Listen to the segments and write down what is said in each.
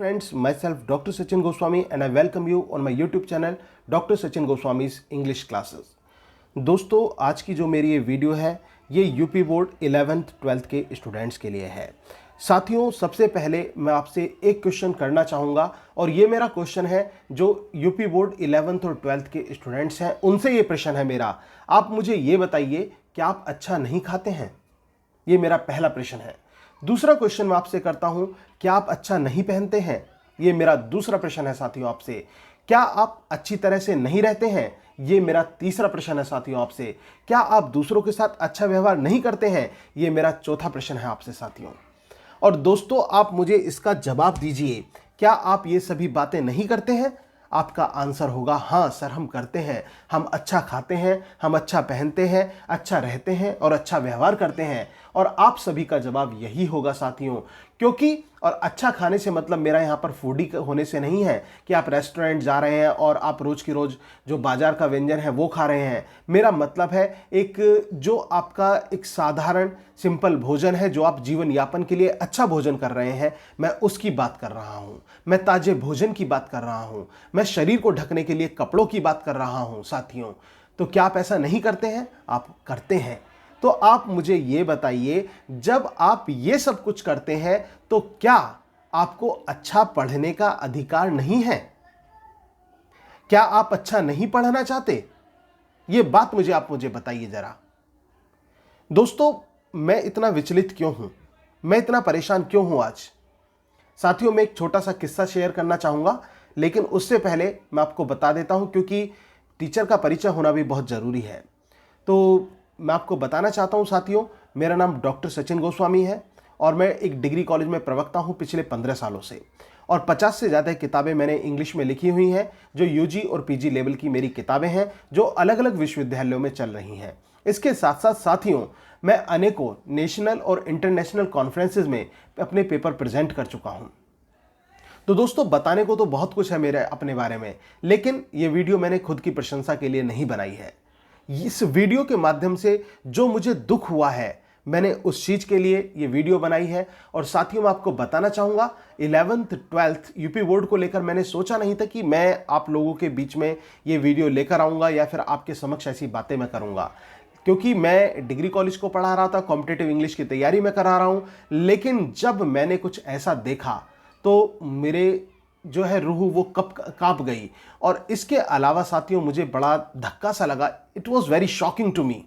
Friends, myself Dr. Sachin Goswami and I welcome you on my YouTube channel Dr. Sachin Goswami's English Classes। दोस्तों, आज की जो मेरी ये वीडियो है ये यूपी बोर्ड 11th 12th के स्टूडेंट्स के लिए है। साथियों, सबसे पहले मैं आपसे एक क्वेश्चन करना चाहूँगा और ये मेरा क्वेश्चन है जो यूपी बोर्ड 11th और 12th के स्टूडेंट्स हैं उनसे ये प्रश्न है मेरा। आप मुझे ये बताइए कि आप अच्छा नहीं खाते हैं? ये मेरा पहला प्रश्न है। दूसरा क्वेश्चन मैं आपसे करता हूं, क्या आप अच्छा नहीं पहनते हैं? ये मेरा दूसरा प्रश्न है साथियों आपसे। क्या आप अच्छी तरह से नहीं रहते हैं? ये मेरा तीसरा प्रश्न है साथियों आपसे। क्या आप दूसरों के साथ अच्छा व्यवहार नहीं करते हैं? ये मेरा चौथा प्रश्न है आपसे साथियों। और दोस्तों, आप मुझे इसका जवाब दीजिए, क्या आप ये सभी बातें नहीं करते हैं? आपका आंसर होगा हाँ सर, हम करते हैं। हम अच्छा खाते हैं, हम अच्छा पहनते हैं, अच्छा रहते हैं और अच्छा व्यवहार करते हैं। और आप सभी का जवाब यही होगा साथियों, क्योंकि और अच्छा खाने से मतलब मेरा यहाँ पर फूडी होने से नहीं है कि आप रेस्टोरेंट जा रहे हैं और आप रोज़ की रोज़ जो बाजार का व्यंजन है वो खा रहे हैं। मेरा मतलब है एक जो आपका एक साधारण सिंपल भोजन है, जो आप जीवन यापन के लिए अच्छा भोजन कर रहे हैं, मैं उसकी बात कर रहा हूँ। मैं ताजे भोजन की बात कर रहा हूँ। मैं शरीर को ढकने के लिए कपड़ों की बात कर रहा हूँ साथियों। तो क्या आप ऐसा नहीं करते हैं? आप करते हैं। तो आप मुझे ये बताइए, जब आप ये सब कुछ करते हैं तो क्या आपको अच्छा पढ़ने का अधिकार नहीं है? क्या आप अच्छा नहीं पढ़ना चाहते? ये बात आप मुझे बताइए जरा। दोस्तों, मैं इतना विचलित क्यों हूं? मैं इतना परेशान क्यों हूं आज? साथियों, मैं एक छोटा सा किस्सा शेयर करना चाहूंगा, लेकिन उससे पहले मैं आपको बता देता हूं, क्योंकि टीचर का परिचय होना भी बहुत जरूरी है। तो मैं आपको बताना चाहता हूं साथियों, मेरा नाम डॉक्टर सचिन गोस्वामी है और मैं एक डिग्री कॉलेज में प्रवक्ता हूं पिछले 15 सालों से। और 50 से ज़्यादा किताबें मैंने इंग्लिश में लिखी हुई हैं, जो यूजी और पीजी लेवल की मेरी किताबें हैं, जो अलग अलग विश्वविद्यालयों में चल रही हैं। इसके साथ साथ साथियों, मैं अनेकों नेशनल और इंटरनेशनल कॉन्फ्रेंसेज में अपने पेपर प्रेजेंट कर चुका हूँ। तो दोस्तों, बताने को तो बहुत कुछ है मेरे अपने बारे में, लेकिन ये वीडियो मैंने खुद की प्रशंसा के लिए नहीं बनाई है। इस वीडियो के माध्यम से जो मुझे दुख हुआ है, मैंने उस चीज़ के लिए ये वीडियो बनाई है। और साथियों, मैं आपको बताना चाहूँगा, 11th 12th यूपी बोर्ड को लेकर मैंने सोचा नहीं था कि मैं आप लोगों के बीच में ये वीडियो लेकर आऊँगा या फिर आपके समक्ष ऐसी बातें मैं करूँगा, क्योंकि मैं डिग्री कॉलेज को पढ़ा रहा था, कॉम्पिटिटिव इंग्लिश की तैयारी में करा रहा हूँ। लेकिन जब मैंने कुछ ऐसा देखा तो मेरे जो है रूह वो कांप गई। और इसके अलावा साथियों, मुझे बड़ा धक्का सा लगा। It was very shocking to me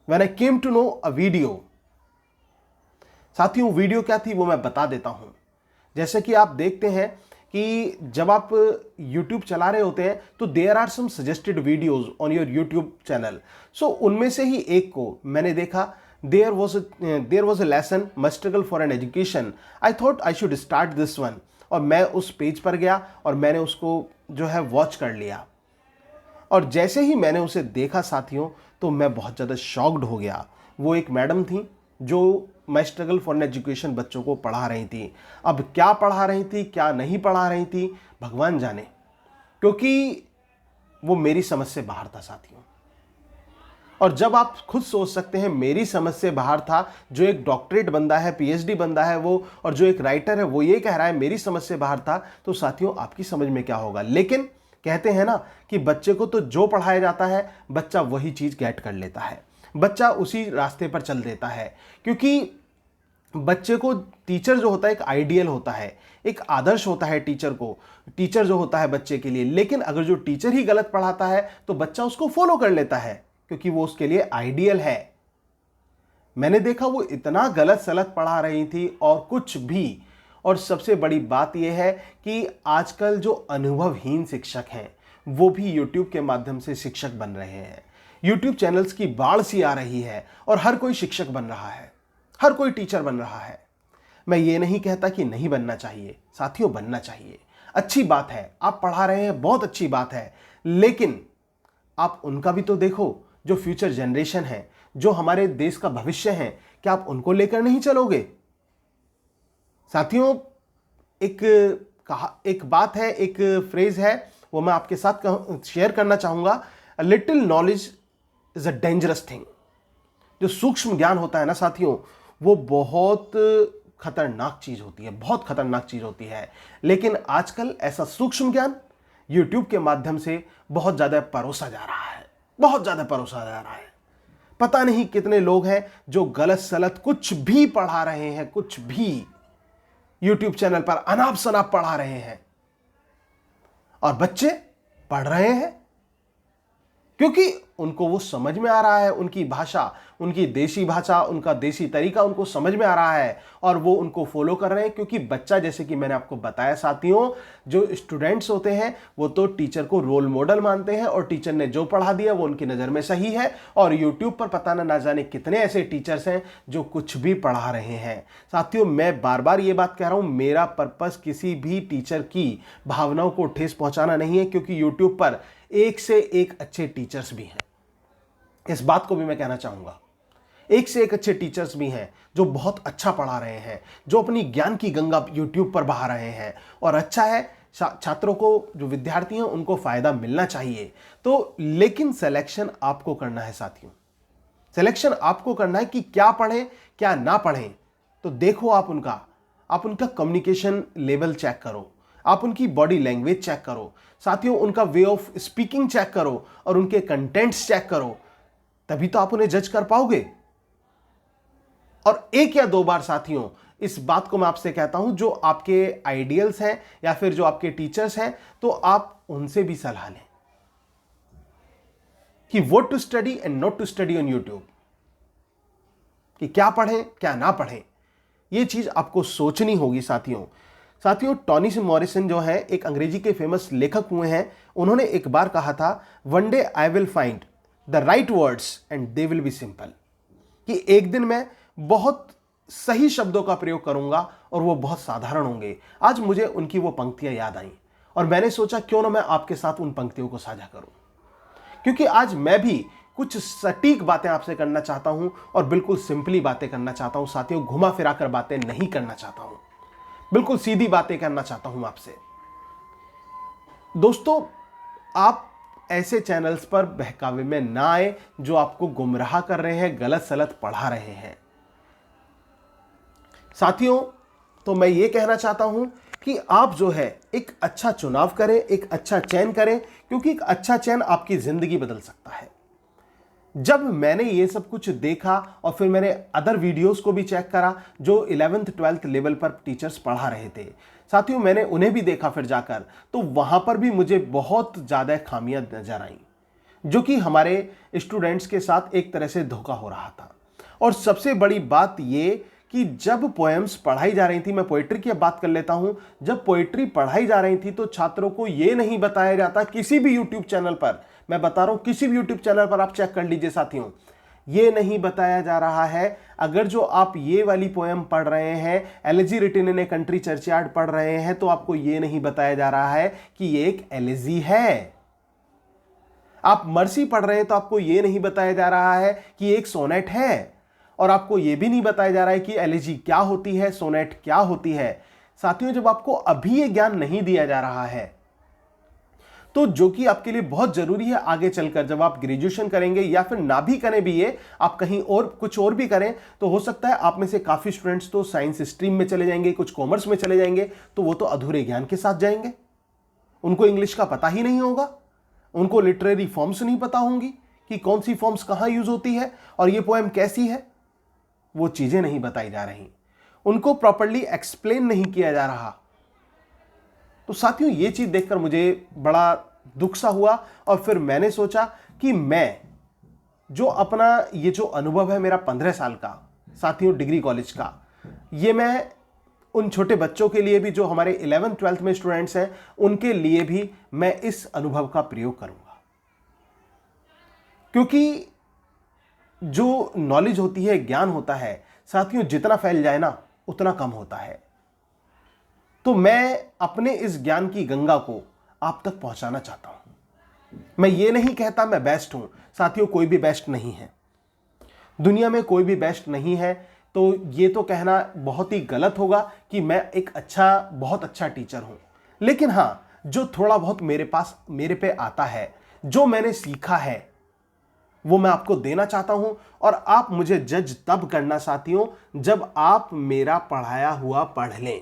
when I came to know a video. साथियों, वीडियो क्या थी वो मैं बता देता हूं। जैसे कि आप देखते हैं कि जब आप YouTube चला रहे होते हैं तो there are some suggested videos on your YouTube channel. So उनमें से ही एक को मैंने देखा। There was a lesson my struggle for an education. I thought I should start this one. और मैं उस पेज पर गया और मैंने उसको जो है वॉच कर लिया। और जैसे ही मैंने उसे देखा साथियों, तो मैं बहुत ज़्यादा शॉक्ड हो गया। वो एक मैडम थी जो माई स्ट्रगल फॉर एन एजुकेशन बच्चों को पढ़ा रही थी। अब क्या पढ़ा रही थी, क्या नहीं पढ़ा रही थी, भगवान जाने, क्योंकि वो मेरी समझ से बाहर था साथियों। और जब आप खुद सोच सकते हैं मेरी समझ से बाहर था, जो एक डॉक्टरेट बंदा है, पीएचडी बंदा है वो, और जो एक राइटर है वो ये कह रहा है मेरी समझ से बाहर था, तो साथियों आपकी समझ में क्या होगा। लेकिन कहते हैं ना कि बच्चे को तो जो पढ़ाया जाता है बच्चा वही चीज गेट कर लेता है, बच्चा उसी रास्ते पर चल देता है। क्योंकि बच्चे को टीचर जो होता है एक आइडियल होता है, एक आदर्श होता है टीचर जो होता है बच्चे के लिए। लेकिन अगर जो टीचर ही गलत पढ़ाता है तो बच्चा उसको फॉलो कर लेता है, क्योंकि वो उसके लिए आइडियल है। मैंने देखा वो इतना गलत सलत पढ़ा रही थी और कुछ भी। और सबसे बड़ी बात यह है कि आजकल जो अनुभवहीन शिक्षक हैं वो भी YouTube के माध्यम से शिक्षक बन रहे हैं। YouTube चैनल्स की बाढ़ सी आ रही है और हर कोई शिक्षक बन रहा है, हर कोई टीचर बन रहा है। मैं ये नहीं कहता कि नहीं बनना चाहिए साथियों, बनना चाहिए, अच्छी बात है। आप पढ़ा रहे हैं, बहुत अच्छी बात है। लेकिन आप उनका भी तो देखो, जो फ्यूचर जनरेशन है, जो हमारे देश का भविष्य है, क्या आप उनको लेकर नहीं चलोगे? साथियों, एक बात है, एक फ्रेज है, वो मैं आपके साथ शेयर करना चाहूंगा। A little knowledge is a dangerous thing. जो सूक्ष्म ज्ञान होता है ना साथियों, वो बहुत खतरनाक चीज होती है, बहुत खतरनाक चीज होती है। लेकिन आजकल ऐसा सूक्ष्म ज्ञान YouTube के माध्यम से बहुत ज्यादा परोसा जा रहा है, बहुत ज्यादा परोसा जा रहा है। पता नहीं कितने लोग हैं जो गलत सलत कुछ भी पढ़ा रहे हैं, कुछ भी YouTube चैनल पर अनाप शनाप पढ़ा रहे हैं, और बच्चे पढ़ रहे हैं क्योंकि उनको वो समझ में आ रहा है, उनकी भाषा, उनकी देसी भाषा, उनका देसी तरीका उनको समझ में आ रहा है और वो उनको फॉलो कर रहे हैं। क्योंकि बच्चा, जैसे कि मैंने आपको बताया साथियों, जो स्टूडेंट्स होते हैं वो तो टीचर को रोल मॉडल मानते हैं और टीचर ने जो पढ़ा दिया वो उनकी नज़र में सही है। और यूट्यूब पर पता ना जाने कितने ऐसे टीचर्स हैं जो कुछ भी पढ़ा रहे हैं। साथियों, मैं बार बार ये बात कह रहा हूँ, मेरा पर्पस किसी भी टीचर की भावनाओं को ठेस पहुंचाना नहीं है, क्योंकि यूट्यूब पर एक से एक अच्छे टीचर्स भी हैं। इस बात को भी मैं कहना चाहूंगा, एक से एक अच्छे टीचर्स भी हैं जो बहुत अच्छा पढ़ा रहे हैं, जो अपनी ज्ञान की गंगा यूट्यूब पर बहा रहे हैं। और अच्छा है, छात्रों को, जो विद्यार्थी हैं उनको फायदा मिलना चाहिए। तो लेकिन सिलेक्शन आपको करना है साथियों, सिलेक्शन आपको करना है कि क्या पढ़ें क्या ना पढ़ें। तो देखो, आप उनका कम्युनिकेशन लेवल चेक करो, आप उनकी बॉडी लैंग्वेज चेक करो साथियों, उनका वे ऑफ स्पीकिंग चेक करो और उनके कंटेंट्स चेक करो, तभी तो आप उन्हें जज कर पाओगे। और एक या दो बार साथियों, इस बात को मैं आपसे कहता हूं, जो आपके आइडियल्स हैं या फिर जो आपके टीचर्स हैं, तो आप उनसे भी सलाह लें कि what to study and not to study on YouTube, कि क्या पढ़ें क्या ना पढ़ें। यह चीज आपको सोचनी होगी साथियों, टॉनी मॉरिसन जो है, एक अंग्रेजी के फेमस लेखक हुए हैं, उन्होंने एक बार कहा था, one day I will find the right words and they will be simple, कि एक दिन मैं बहुत सही शब्दों का प्रयोग करूंगा और वो बहुत साधारण होंगे। आज मुझे उनकी वो पंक्तियां याद आईं और मैंने सोचा क्यों ना मैं आपके साथ उन पंक्तियों को साझा करूं, क्योंकि आज मैं भी कुछ सटीक बातें आपसे करना चाहता हूं और बिल्कुल सिंपली बातें करना चाहता हूं साथियों, घुमा फिरा कर बातें नहीं करना चाहता हूं, बिल्कुल सीधी बातें करना चाहता हूं आपसे। दोस्तों, आप ऐसे चैनल्स पर बहकावे में ना आए जो आपको गुमराह कर रहे हैं, गलत सलत पढ़ा रहे हैं साथियों। तो मैं ये कहना चाहता हूं कि आप जो है एक अच्छा चुनाव करें, एक अच्छा चयन करें, क्योंकि एक अच्छा चयन आपकी जिंदगी बदल सकता है। जब मैंने ये सब कुछ देखा और फिर मैंने अदर वीडियोस को भी चेक करा जो 11th 12th लेवल पर टीचर्स पढ़ा रहे थे साथियों, मैंने उन्हें भी देखा फिर जाकर, तो वहां पर भी मुझे बहुत ज्यादा खामियां नजर आई, जो कि हमारे स्टूडेंट्स के साथ एक तरह से धोखा हो रहा था। और सबसे बड़ी बात ये कि जब पोएम्स पढ़ाई जा रही थी, मैं पोएट्री की अब बात कर लेता हूं, जब पोएट्री पढ़ाई जा रही थी तो छात्रों को यह नहीं बताया जाता, किसी भी यूट्यूब चैनल पर, मैं बता रहा हूं किसी भी यूट्यूब चैनल पर आप चेक कर लीजिए साथियों, ये नहीं बताया जा रहा है, अगर जो आप ये वाली पोएम पढ़ रहे हैं, elegy written in a country churchyard पढ़ रहे हैं, तो आपको ये नहीं बताया जा रहा है कि ये एक एलिजी है। आप मर्सी पढ़ रहे हैं तो आपको ये नहीं बताया जा रहा है कि एक सोनेट है, और आपको यह भी नहीं बताया जा रहा है कि एलिजी क्या होती है, सोनेट क्या होती है। साथियों, जब आपको अभी ये ज्ञान नहीं दिया जा रहा है, तो जो कि आपके लिए बहुत जरूरी है आगे चलकर, जब आप ग्रेजुएशन करेंगे या फिर ना भी करें भी, ये आप कहीं और कुछ और भी करें, तो हो सकता है आप में से काफी स्टूडेंट्स तो साइंस स्ट्रीम में चले जाएंगे, कुछ कॉमर्स में चले जाएंगे, तो वो तो अधूरे ज्ञान के साथ जाएंगे, उनको इंग्लिश का पता ही नहीं होगा, उनको लिटरेरी फॉर्म्स नहीं पता होंगी कि कौन सी फॉर्म्स कहां यूज होती है और ये पोएम कैसी है, वो चीजें नहीं बताई जा रही, उनको प्रॉपर्ली एक्सप्लेन नहीं किया जा रहा। तो साथियों, ये चीज देखकर मुझे बड़ा दुख सा हुआ और फिर मैंने सोचा कि मैं जो अपना ये जो अनुभव है मेरा 15 साल का साथियों, डिग्री कॉलेज का, ये मैं उन छोटे बच्चों के लिए भी जो हमारे 11th 12th में स्टूडेंट्स हैं, उनके लिए भी मैं इस अनुभव का प्रयोग करूंगा, क्योंकि जो नॉलेज होती है, ज्ञान होता है साथियों, जितना फैल जाए ना उतना कम होता है। तो मैं अपने इस ज्ञान की गंगा को आप तक पहुंचाना चाहता हूं। मैं ये नहीं कहता मैं बेस्ट हूं साथियों, कोई भी बेस्ट नहीं है दुनिया में, कोई भी बेस्ट नहीं है। तो ये तो कहना बहुत ही गलत होगा कि मैं एक बहुत अच्छा टीचर हूं। लेकिन हां, जो थोड़ा बहुत मेरे पे आता है, जो मैंने सीखा है, वो मैं आपको देना चाहता हूं, और आप मुझे जज तब करना साथियों जब आप मेरा पढ़ाया हुआ पढ़ लें,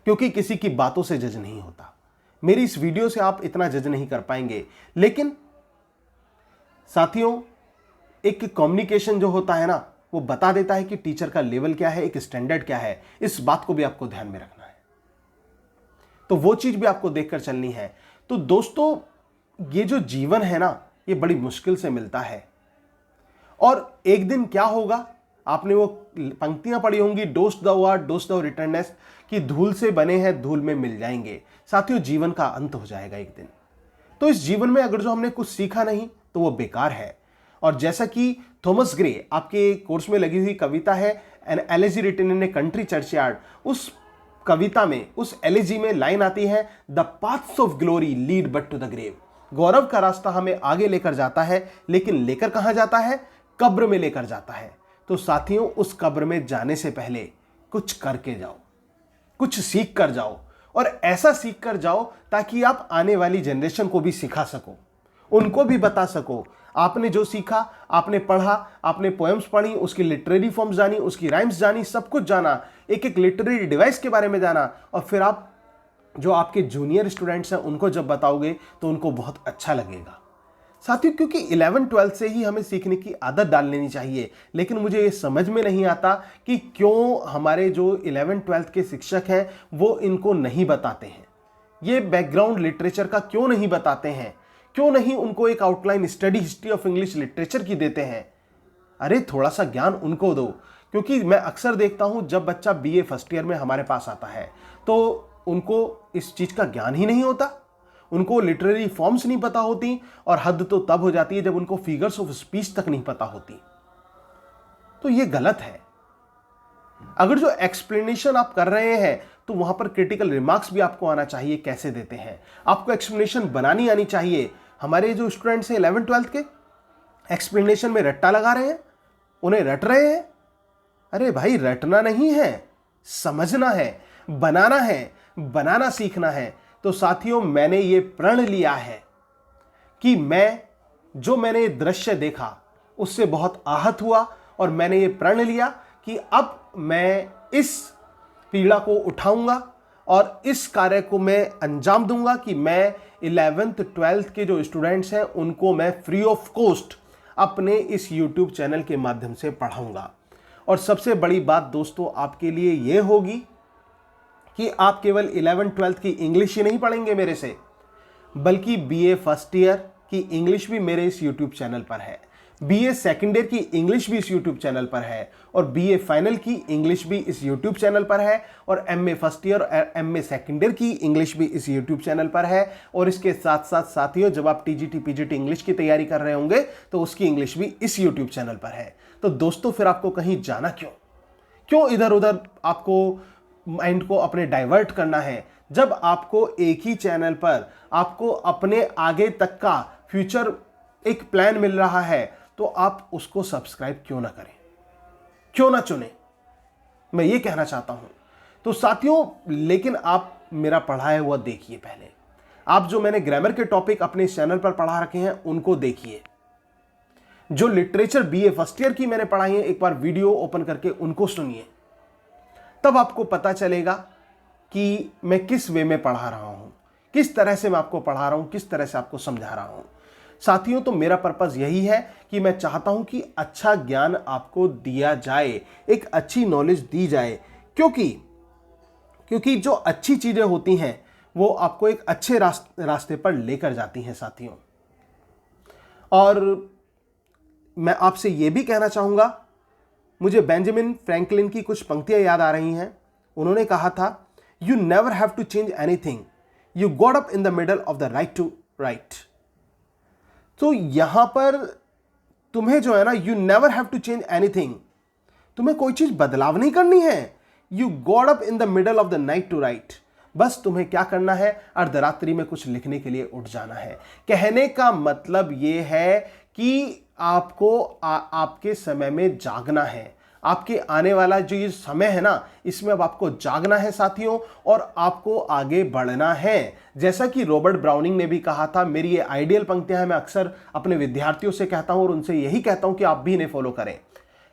क्योंकि किसी की बातों से जज नहीं होता। मेरी इस वीडियो से आप इतना जज नहीं कर पाएंगे, लेकिन साथियों एक कम्युनिकेशन जो होता है ना, वो बता देता है कि टीचर का लेवल क्या है, एक स्टैंडर्ड क्या है। इस बात को भी आपको ध्यान में रखना है, तो वो चीज भी आपको देखकर चलनी है। तो दोस्तों ये जो जीवन है ना, ये बड़ी मुश्किल से मिलता है, और एक दिन क्या होगा, आपने वो पंक्तियां पढ़ी होंगी, dust the word dust the returnest, कि धूल से बने हैं धूल में मिल जाएंगे। साथियों जीवन का अंत हो जाएगा एक दिन। तो इस जीवन में अगर जो हमने कुछ सीखा नहीं तो वो बेकार है। और जैसा कि थॉमस ग्रे आपके कोर्स में लगी हुई कविता है an elegy written in a country churchyard, उस कविता में, उस एलेजी में लाइन आती है, the paths of glory lead but to the grave. गौरव का रास्ता हमें आगे लेकर जाता है, लेकिन लेकर कहां जाता है? कब्र में लेकर जाता है। तो साथियों उस कब्र में जाने से पहले कुछ करके जाओ, कुछ सीख कर जाओ, और ऐसा सीख कर जाओ ताकि आप आने वाली जनरेशन को भी सिखा सको, उनको भी बता सको आपने जो सीखा, आपने पढ़ा, आपने पोएम्स पढ़ी, उसकी लिटरेरी फॉर्म्स जानी, उसकी राइम्स जानी, सब कुछ जाना, एक एक लिटरेरी डिवाइस के बारे में जाना, और फिर आप जो आपके जूनियर स्टूडेंट्स हैं उनको जब बताओगे तो उनको बहुत अच्छा लगेगा। साथियों क्योंकि 11-12 से ही हमें सीखने की आदत डाल लेनी चाहिए, लेकिन मुझे ये समझ में नहीं आता कि क्यों हमारे जो 11-12 के शिक्षक हैं वो इनको नहीं बताते हैं, ये बैकग्राउंड लिटरेचर का क्यों नहीं बताते हैं, क्यों नहीं उनको एक outline study history of English literature की देते हैं। अरे थोड़ा सा ज्ञान उनको दो, क्योंकि मैं अक्सर देखता हूं जब बच्चा बीए फर्स्ट ईयर में हमारे पास आता है तो उनको इस चीज का ज्ञान ही नहीं होता, उनको लिटरेरी फॉर्म्स नहीं पता होती, और हद तो तब हो जाती है जब उनको फिगर्स ऑफ स्पीच तक नहीं पता होती। तो ये गलत है। अगर जो एक्सप्लेनेशन आप कर रहे हैं तो वहां पर क्रिटिकल रिमार्क्स भी आपको आना चाहिए, कैसे देते हैं, आपको एक्सप्लेनेशन बनानी आनी चाहिए। हमारे जो स्टूडेंट्स हैं 11-12 के, एक्सप्लेनेशन में रट्टा लगा रहे हैं, उन्हें रट रहे हैं। अरे भाई रटना नहीं है, समझना है, बनाना है, बनाना सीखना है। तो साथियों मैंने ये प्रण लिया है कि मैंने दृश्य देखा उससे बहुत आहत हुआ, और मैंने ये प्रण लिया कि अब मैं इस पीड़ा को उठाऊंगा और इस कार्य को मैं अंजाम दूंगा कि मैं 11th-12th के जो स्टूडेंट्स हैं उनको मैं फ्री ऑफ कॉस्ट अपने इस YouTube चैनल के माध्यम से पढ़ाऊंगा। और सबसे बड़ी बात दोस्तों आपके लिए ये होगी कि आप केवल 11th-12th की इंग्लिश ही नहीं पढ़ेंगे मेरे से, बल्कि बीए फर्स्ट ईयर की इंग्लिश भी मेरे इस YouTube चैनल पर है, बीए सेकेंड ईयर की इंग्लिश भी इस YouTube चैनल पर है, और बीए फाइनल की इंग्लिश भी इस YouTube चैनल पर है, और एमए फर्स्ट ईयर और एमए सेकेंड ईयर की इंग्लिश भी इस YouTube चैनल पर है। और इसके साथ साथ साथियों जब आप टीजीटी पीजीटी इंग्लिश की तैयारी कर रहे होंगे तो उसकी इंग्लिश भी इस YouTube चैनल पर है। तो दोस्तों फिर आपको कहीं जाना क्यों इधर उधर आपको माइंड को अपने डाइवर्ट करना है, जब आपको एक ही चैनल पर आपको अपने आगे तक का फ्यूचर एक प्लान मिल रहा है, तो आप उसको सब्सक्राइब क्यों ना करें, क्यों ना चुने, मैं ये कहना चाहता हूं। तो साथियों लेकिन आप मेरा पढ़ाया हुआ देखिए, पहले आप जो मैंने ग्रामर के टॉपिक अपने चैनल पर पढ़ा रखे हैं उनको देखिए, जो लिटरेचर बीए फर्स्ट ईयर की मैंने पढ़ाई है एक बार वीडियो ओपन करके उनको सुनिए, तब आपको पता चलेगा कि मैं किस वे में पढ़ा रहा हूं, किस तरह से मैं आपको पढ़ा रहा हूं, किस तरह से आपको समझा रहा हूं। साथियों तो मेरा पर्पस यही है कि मैं चाहता हूं कि अच्छा ज्ञान आपको दिया जाए, एक अच्छी नॉलेज दी जाए, क्योंकि जो अच्छी चीजें होती हैं वो आपको एक अच्छे रास्ते पर लेकर जाती हैं साथियों। और मैं आपसे यह भी कहना चाहूंगा, मुझे बेंजामिन फ्रैंकलिन की कुछ पंक्तियां याद आ रही हैं। उन्होंने कहा था, you never have to change anything, you got up in the middle of the right to write. तो यहां पर तुम्हें जो है ना, you never have to change anything, तुम्हें कोई चीज बदलाव नहीं करनी है। You got up in the middle of the night to write, बस तुम्हें क्या करना है, अर्धरात्रि में कुछ लिखने के लिए उठ जाना है। कहने का मतलब यह है कि आपको आपके समय में जागना है, आपके आने वाला जो ये समय है ना, इसमें अब आपको जागना है साथियों, और आपको आगे बढ़ना है। जैसा कि रॉबर्ट ब्राउनिंग ने भी कहा था, मेरी ये आइडियल पंक्तियां हैं, मैं अक्सर अपने विद्यार्थियों से कहता हूं और उनसे यही कहता हूं कि आप भी इन्हें फॉलो करें।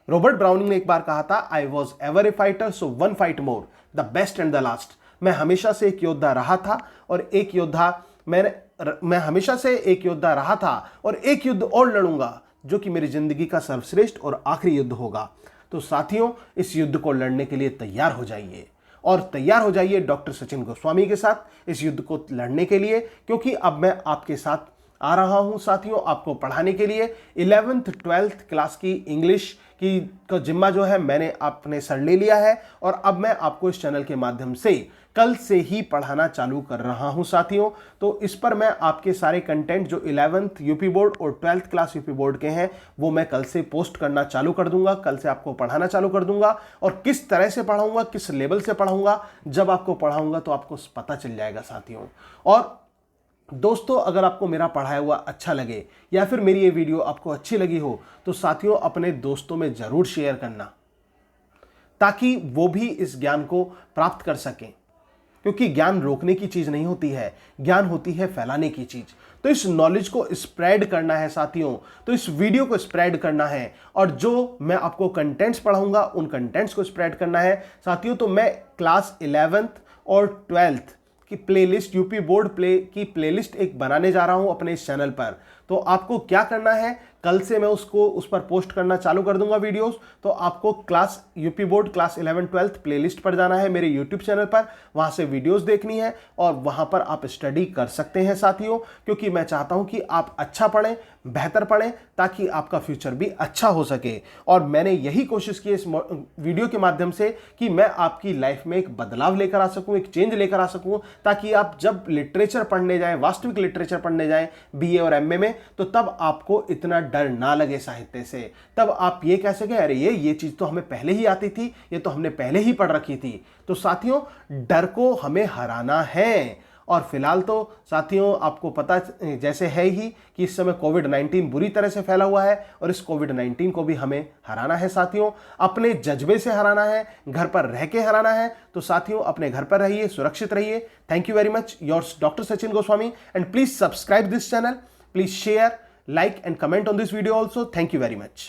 रॉबर्ट ब्राउनिंग ने एक बार कहा था, I was ever A fighter so one fight more, the best and the last. मैं हमेशा से एक योद्धा रहा था और एक योद्धा मैं हमेशा से एक योद्धा रहा था और एक युद्ध और लड़ूंगा, जो कि मेरी जिंदगी का सर्वश्रेष्ठ और आखिरी युद्ध होगा। तो साथियों, इस युद्ध को लड़ने के लिए तैयार हो जाइए, और तैयार हो जाइए डॉक्टर सचिन गोस्वामी के साथ इस युद्ध को लड़ने के लिए, क्योंकि अब मैं आपके साथ आ रहा हूं साथियों, आपको पढ़ाने के लिए 11th 12th क्लास की इंग्लिश की का जिम्मा जो है मैंने अपने सर ले लिया है, और अब मैं आपको इस चैनल के माध्यम से कल से ही पढ़ाना चालू कर रहा हूं साथियों। तो इस पर मैं आपके सारे कंटेंट जो 11th यूपी बोर्ड और 12th क्लास यूपी बोर्ड के हैं वो मैं कल से पोस्ट करना चालू कर दूंगा, कल से आपको पढ़ाना चालू कर दूंगा। और किस तरह से पढ़ाऊंगा, किस लेवल से पढ़ाऊंगा, जब आपको पढ़ाऊंगा तो आपको पता चल जाएगा साथियों। और दोस्तों, अगर आपको मेरा पढ़ाया हुआ अच्छा लगे या फिर मेरी ये वीडियो आपको अच्छी लगी हो तो साथियों अपने दोस्तों में जरूर शेयर करना, ताकि वो भी इस ज्ञान को प्राप्त कर सकें, क्योंकि ज्ञान रोकने की चीज नहीं होती है, ज्ञान होती है फैलाने की चीज। तो इस नॉलेज को स्प्रेड करना है साथियों, तो इस वीडियो को स्प्रेड करना है, और जो मैं आपको कंटेंट्स पढ़ाऊंगा उन कंटेंट्स को स्प्रेड करना है साथियों। तो मैं क्लास 11th और 12th की प्लेलिस्ट, यूपी बोर्ड की प्लेलिस्ट एक बनाने जा रहा हूं अपने इस चैनल पर। तो आपको क्या करना है, कल से मैं उस पर पोस्ट करना चालू कर दूंगा वीडियोस। तो आपको class UP board class 11 12th playlist पर जाना है मेरे यूट्यूब चैनल पर, वहां से वीडियोस देखनी है और वहां पर आप स्टडी कर सकते हैं साथियों, क्योंकि मैं चाहता हूं कि आप अच्छा पढ़ें, बेहतर पढ़ें, ताकि आपका फ्यूचर भी अच्छा हो सके। और मैंने यही कोशिश की इस वीडियो के माध्यम से कि मैं आपकी लाइफ में एक बदलाव लेकर आ सकूं, एक चेंज लेकर आ सकूं, ताकि आप जब लिटरेचर पढ़ने जाएं, वास्तविक लिटरेचर पढ़ने जाएं बीए और एमए में, तो तब आपको इतना डर ना लगे साहित्य से। तब आप ये कह सके, अरे ये चीज तो हमें पहले ही आती थी, ये तो हमने पहले ही पढ़ रखी थी। तो साथियों, डर को हमें हराना है। और फिलहाल तो साथियों आपको पता जैसे है ही कि इस समय कोविड-19 बुरी तरह से फैला हुआ है, और इस कोविड-19 को भी हमें हराना है साथियों, अपने जज्बे से हराना है, घर पर रह के हराना है। तो साथियों अपने घर पर रहिए, सुरक्षित रहिए। Thank you very much, yours doctor Sachin Goswami, and please subscribe this channel, please share, like and comment on this video also. Thank you very much.